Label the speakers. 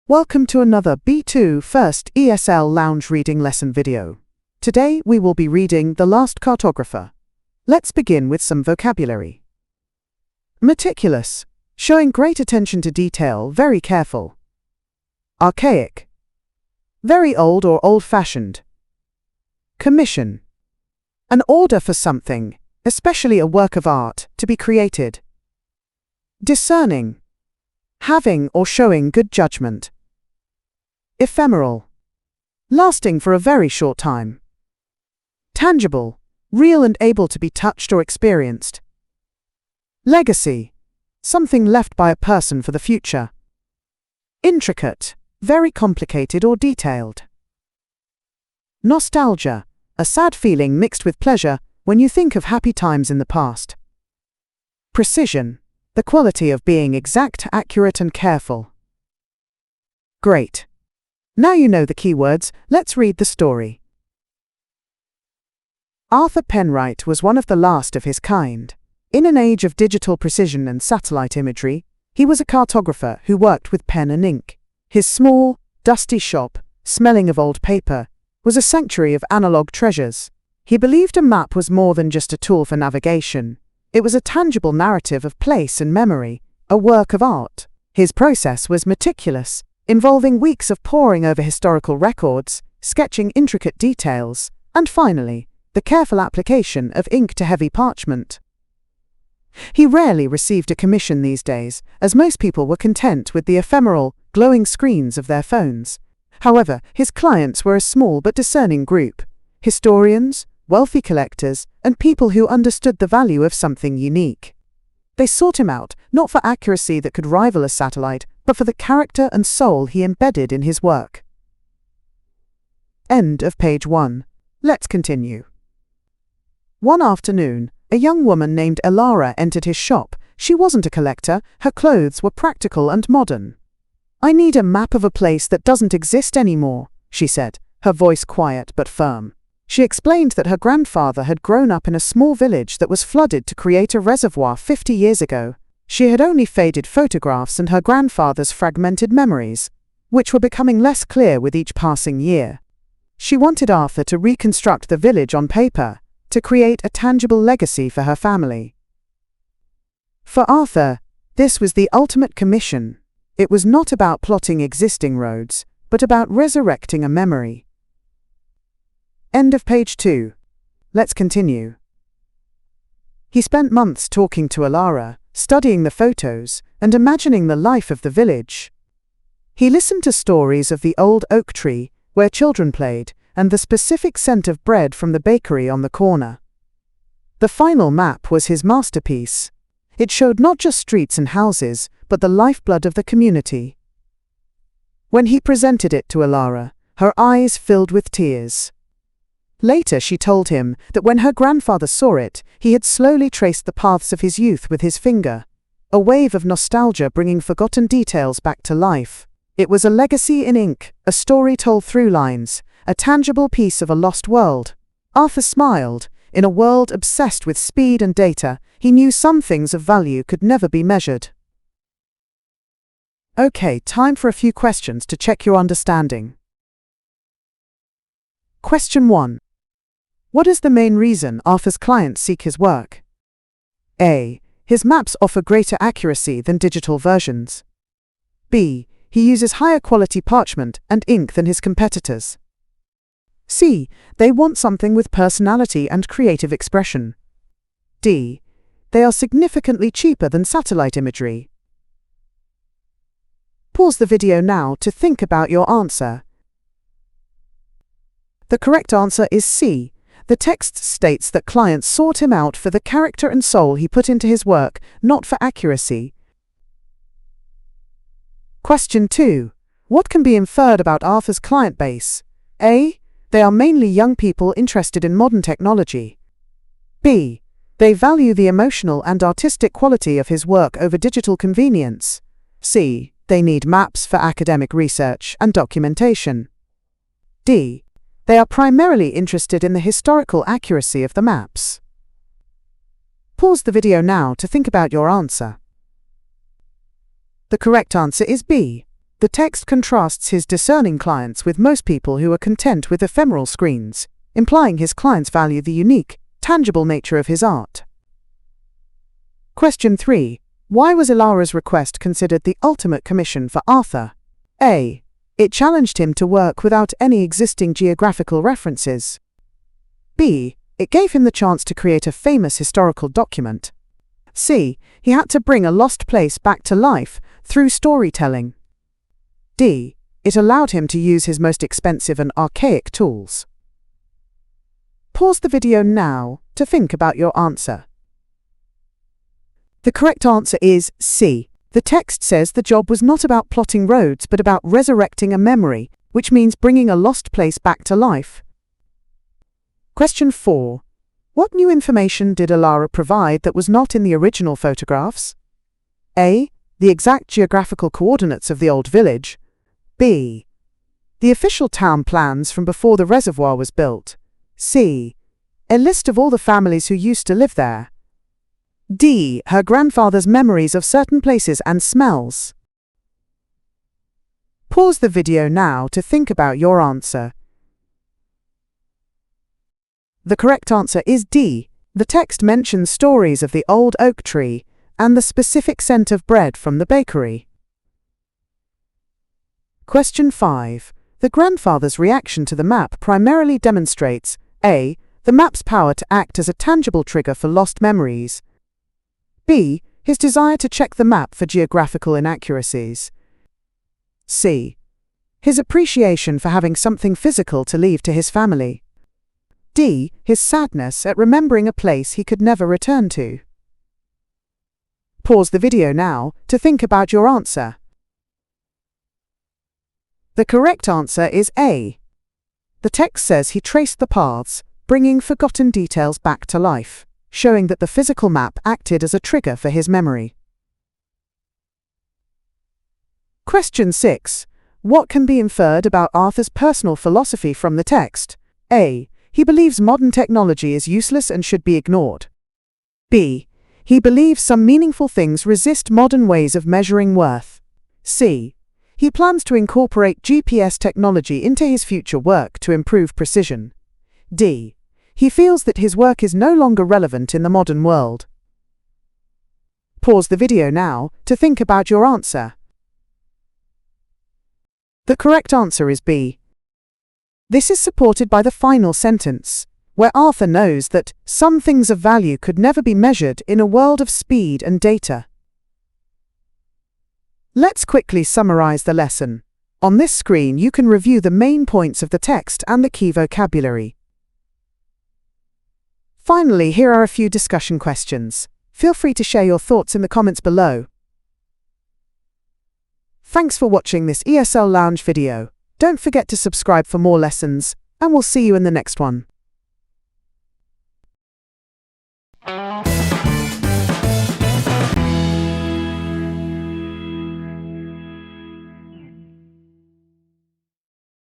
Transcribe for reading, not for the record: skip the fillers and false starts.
Speaker 1: Welcome to another B2 First ESL-Lounge reading lesson video. Today we will be reading The Last Cartographer. Let's begin with some vocabulary. Meticulous, showing great attention to detail, very careful. Archaic, very old or old-fashioned. Commission, an order for something, especially a work of art, to be created. Discerning, having or showing good judgment. Ephemeral, lasting for a very short time. Tangible, real and able to be touched or experienced. Legacy, something left by a person for the future. Intricate, very complicated or detailed. Nostalgia, a sad feeling mixed with pleasure when you think of happy times in the past. Precision, the quality of being exact, accurate and careful. Great. Now you know the keywords, let's read the story. Arthur Penwright was one of the last of his kind. In an age of digital precision and satellite imagery, he was a cartographer who worked with pen and ink. His small, dusty shop, smelling of old paper, was a sanctuary of analog treasures. He believed a map was more than just a tool for navigation. It was a tangible narrative of place and memory, a work of art. His process was meticulous, involving weeks of poring over historical records, sketching intricate details, and finally, the careful application of ink to heavy parchment. He rarely received a commission these days, as most people were content with the ephemeral, glowing screens of their phones. However, his clients were a small but discerning group: historians, wealthy collectors, and people who understood the value of something unique. They sought him out, not for accuracy that could rival a satellite, but for the character and soul he embedded in his work. End of page 1. Let's continue. One afternoon, a young woman named Elara entered his shop. She wasn't a collector, her clothes were practical and modern. "I need a map of a place that doesn't exist anymore," she said, her voice quiet but firm. She explained that her grandfather had grown up in a small village that was flooded to create a reservoir 50 years ago. She had only faded photographs and her grandfather's fragmented memories, which were becoming less clear with each passing year. She wanted Arthur to reconstruct the village on paper, to create a tangible legacy for her family. For Arthur, this was the ultimate commission. It was not about plotting existing roads, but about resurrecting a memory. End of page 2. Let's continue. He spent months talking to Elara, studying the photos, and imagining the life of the village. He listened to stories of the old oak tree, where children played, and the specific scent of bread from the bakery on the corner. The final map was his masterpiece. It showed not just streets and houses, but the lifeblood of the community. When he presented it to Elara, her eyes filled with tears. Later she told him that when her grandfather saw it, he had slowly traced the paths of his youth with his finger, a wave of nostalgia bringing forgotten details back to life. It was a legacy in ink, a story told through lines, a tangible piece of a lost world. Arthur smiled. In a world obsessed with speed and data, he knew some things of value could never be measured. Okay, time for a few questions to check your understanding. Question 1. What is the main reason Arthur's clients seek his work? A. His maps offer greater accuracy than digital versions. B. He uses higher quality parchment and ink than his competitors. C. They want something with personality and creative expression. D. They are significantly cheaper than satellite imagery. Pause the video now to think about your answer. The correct answer is C. The text states that clients sought him out for the character and soul he put into his work, not for accuracy. Question 2. What can be inferred about Arthur's client base? A. They are mainly young people interested in modern technology. B. They value the emotional and artistic quality of his work over digital convenience. C. They need maps for academic research and documentation. D. They are primarily interested in the historical accuracy of the maps. Pause the video now to think about your answer. The correct answer is B. The text contrasts his discerning clients with most people who are content with ephemeral screens, implying his clients value the unique, tangible nature of his art. Question 3. Why was Elara's request considered the ultimate commission for Arthur? A. It challenged him to work without any existing geographical references. B. It gave him the chance to create a famous historical document. C. He had to bring a lost place back to life through storytelling. D. It allowed him to use his most expensive and archaic tools. Pause the video now to think about your answer. The correct answer is C. The text says the job was not about plotting roads but about resurrecting a memory, which means bringing a lost place back to life. Question 4. What new information did Elara provide that was not in the original photographs? A. The exact geographical coordinates of the old village. B. The official town plans from before the reservoir was built. C. A list of all the families who used to live there. D. Her grandfather's memories of certain places and smells. Pause the video now to think about your answer. The correct answer is D. The text mentions stories of the old oak tree and the specific scent of bread from the bakery. Question 5. The grandfather's reaction to the map primarily demonstrates A. The map's power to act as a tangible trigger for lost memories. B. His desire to check the map for geographical inaccuracies. C. His appreciation for having something physical to leave to his family. D. His sadness at remembering a place he could never return to. Pause the video now to think about your answer. The correct answer is A. The text says he traced the paths, bringing forgotten details back to life, showing that the physical map acted as a trigger for his memory. Question 6. What can be inferred about Arthur's personal philosophy from the text? A. He believes modern technology is useless and should be ignored. B. He believes some meaningful things resist modern ways of measuring worth. C. He plans to incorporate GPS technology into his future work to improve precision. D. He feels that his work is no longer relevant in the modern world. Pause the video now to think about your answer. The correct answer is B. This is supported by the final sentence, where Arthur knows that some things of value could never be measured in a world of speed and data. Let's quickly summarize the lesson. On this screen, you can review the main points of the text and the key vocabulary. Finally, here are a few discussion questions. Feel free to share your thoughts in the comments below. Thanks for watching this ESL Lounge video. Don't forget to subscribe for more lessons, and we'll see you in the next one.